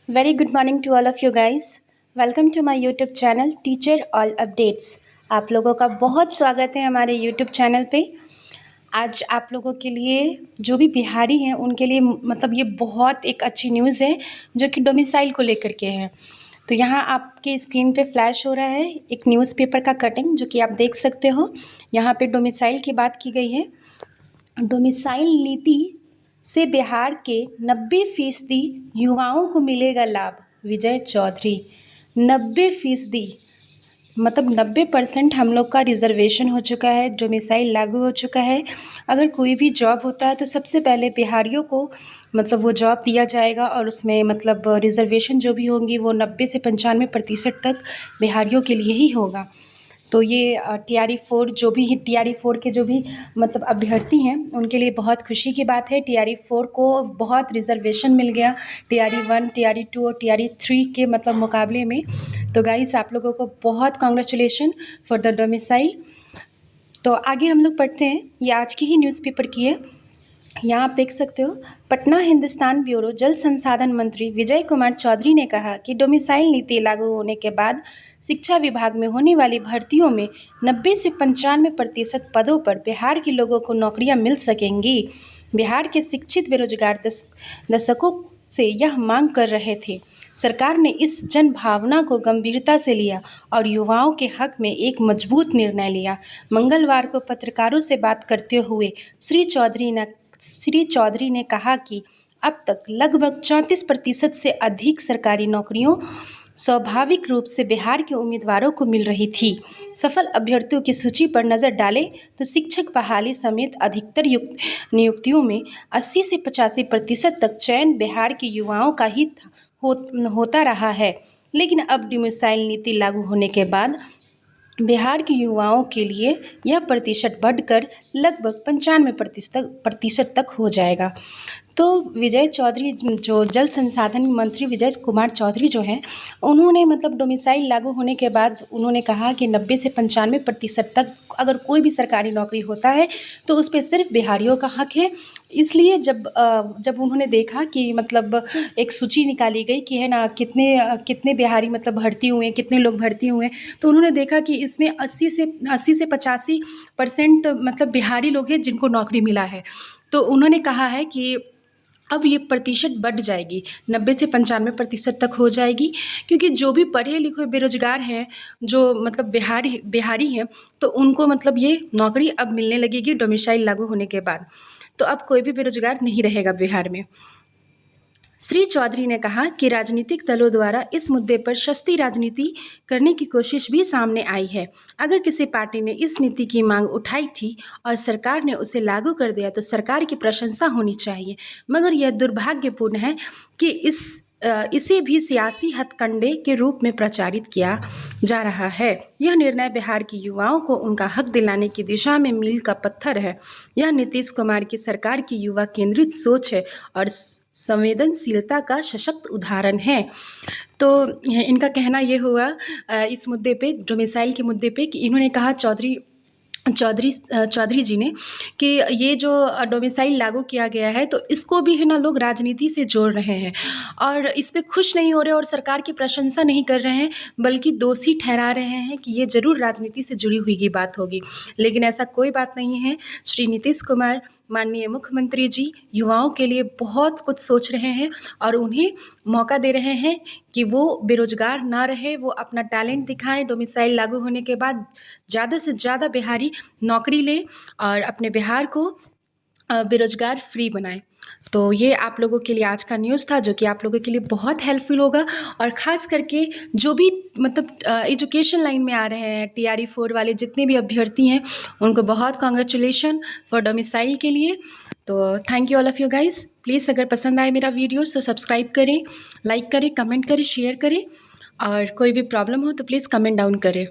Very good morning to all of you guys. Welcome to my YouTube channel Teacher All Updates. आप लोगों का बहुत स्वागत है हमारे YouTube चैनल पे। आज आप लोगों के लिए जो भी बिहारी हैं उनके लिए मतलब ये बहुत एक अच्छी न्यूज़ है जो कि डोमिसाइल को लेकर के है। तो यहाँ आपके स्क्रीन पे फ्लैश हो रहा है एक न्यूज़पेपर का कटिंग जो कि आप देख सकते हो। यहाँ पे डोमिसाइल की बात की गई है। डोमिसाइल नीति से बिहार के 90% युवाओं को मिलेगा लाभ, विजय चौधरी। 90% मतलब 90% हम लोग का रिजर्वेशन हो चुका है, डोमिसाइल लागू हो चुका है। अगर कोई भी जॉब होता है तो सबसे पहले बिहारियों को मतलब वो जॉब दिया जाएगा और उसमें मतलब रिजर्वेशन जो भी होंगी वो 90 से 95% तक बिहारियों के लिए ही होगा। तो ये TRE 4 जो भी TRE 4 के जो भी मतलब अभ्यर्थी हैं उनके लिए बहुत खुशी की बात है। TRE 4 को बहुत रिजर्वेशन मिल गया TRE 1, TRE 2 और TRE 3 के मतलब मुकाबले में। तो गाइस आप लोगों को बहुत कांग्रेचुलेशन फॉर द डोमिसाइल। तो आगे हम लोग पढ़ते हैं, ये आज की ही न्यूज़पेपर की है। यहाँ आप देख सकते हो, पटना हिंदुस्तान ब्यूरो जल संसाधन मंत्री विजय कुमार चौधरी ने कहा कि डोमिसाइल नीति लागू होने के बाद शिक्षा विभाग में होने वाली भर्तियों में 90 से 95% पदों पर बिहार के लोगों को नौकरियां मिल सकेंगी। बिहार के शिक्षित बेरोजगार दशकों से यह मांग कर रहे थे। सरकार ने इस जन भावना को गंभीरता से लिया और युवाओं के हक में एक मजबूत निर्णय लिया। मंगलवार को पत्रकारों से बात करते हुए श्री चौधरी ने कहा कि अब तक लगभग 34% से अधिक सरकारी नौकरियों स्वाभाविक रूप से बिहार के उम्मीदवारों को मिल रही थी। सफल अभ्यर्थियों की सूची पर नज़र डालें तो शिक्षक बहाली समेत अधिकतर नियुक्तियों में 80 से 85% तक चयन बिहार के युवाओं का ही होता रहा है। लेकिन अब डोमिसाइल नीति लागू होने के बाद बिहार के युवाओं के लिए यह प्रतिशत बढ़कर लगभग 95% तक हो जाएगा। तो विजय चौधरी जो जल संसाधन मंत्री विजय कुमार चौधरी जो हैं उन्होंने मतलब डोमिसाइल लागू होने के बाद उन्होंने कहा कि 90 से 95% तक अगर कोई भी सरकारी नौकरी होता है तो उस पर सिर्फ बिहारियों का हक है। इसलिए जब उन्होंने देखा कि मतलब एक सूची निकाली गई कि है ना कितने बिहारी मतलब भर्ती हुए, कितने लोग भर्ती हुए, तो उन्होंने देखा कि इसमें 80 से 85% मतलब बिहारी लोग हैं जिनको नौकरी मिला है। तो उन्होंने कहा है कि अब ये प्रतिशत बढ़ जाएगी, 90 से 95% तक हो जाएगी, क्योंकि जो भी पढ़े लिखे बेरोजगार हैं जो मतलब बिहारी हैं तो उनको मतलब ये नौकरी अब मिलने लगेगी डोमिसाइल लागू होने के बाद। तो अब कोई भी बेरोजगार नहीं रहेगा बिहार में। श्री चौधरी ने कहा कि राजनीतिक दलों द्वारा इस मुद्दे पर सस्ती राजनीति करने की कोशिश भी सामने आई है। अगर किसी पार्टी ने इस नीति की मांग उठाई थी और सरकार ने उसे लागू कर दिया तो सरकार की प्रशंसा होनी चाहिए, मगर यह दुर्भाग्यपूर्ण है कि इसे भी सियासी हथकंडे के रूप में प्रचारित किया जा रहा है। यह निर्णय बिहार के युवाओं को उनका हक दिलाने की दिशा में मील का पत्थर है। यह नीतीश कुमार की सरकार की युवा केंद्रित सोच है और संवेदनशीलता का सशक्त उदाहरण है। तो इनका कहना ये हुआ इस मुद्दे पे, डोमिसाइल के मुद्दे पे, कि इन्होंने कहा चौधरी जी ने कि ये जो डोमिसाइल लागू किया गया है तो इसको भी है ना लोग राजनीति से जोड़ रहे हैं और इस पे खुश नहीं हो रहे और सरकार की प्रशंसा नहीं कर रहे हैं, बल्कि दोषी ठहरा रहे हैं कि ये जरूर राजनीति से जुड़ी हुई की बात होगी। लेकिन ऐसा कोई बात नहीं है। श्री नीतीश कुमार माननीय मुख्यमंत्री जी युवाओं के लिए बहुत कुछ सोच रहे हैं और उन्हें मौका दे रहे हैं कि वो बेरोजगार ना रहे, वो अपना टैलेंट दिखाएं। डोमिसाइल लागू होने के बाद ज़्यादा से ज़्यादा बिहारी नौकरी लें और अपने बिहार को बेरोजगार फ्री बनाएं। तो ये आप लोगों के लिए आज का न्यूज़ था जो कि आप लोगों के लिए बहुत हेल्पफुल होगा और ख़ास करके जो भी मतलब एजुकेशन लाइन में आ रहे हैं TRE 4 वाले जितने भी अभ्यर्थी हैं उनको बहुत कांग्रेचुलेशन फॉर डोमिसाइल के लिए। तो thank you all of you guys. Please अगर पसंद आए मेरा वीडियोस तो सब्सक्राइब करें, लाइक करें, कमेंट करें, शेयर करें और कोई भी प्रॉब्लम हो तो प्लीज़ कमेंट डाउन करें।